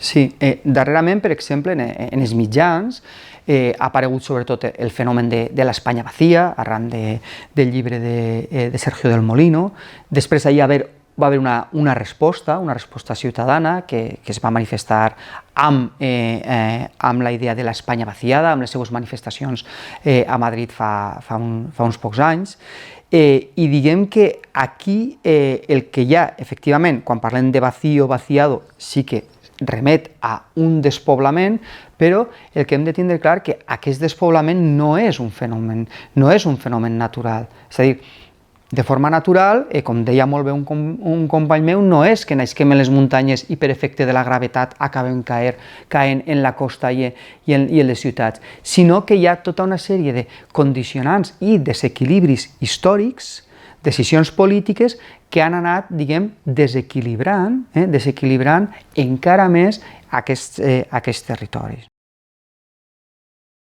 Sí, darrerament, per exemple, en els mitjans ha aparegut sobretot el fenomen de l'Espanya vacía, arran del llibre de Sergio del Molino. Després va haver una resposta ciutadana que es va manifestar amb la idea de l'Espanya vaciada, amb les seues manifestacions a Madrid fa uns pocs anys. I diguem que aquí el que hi ha, efectivament, quan parlem de vacío, vaciado, sí que remet a un despoblament, però el que hem de tindre clar que aquest despoblament no és un fenomen natural. És a dir, de forma natural, com deia molt bé un company meu, no és que nasquem en les muntanyes i per efecte de la gravetat acabem caent en la costa i en les ciutats, sinó que hi ha tota una sèrie de condicionants i desequilibris històrics, decisions polítiques que han anat, diguem, desequilibrant encara més aquests territoris.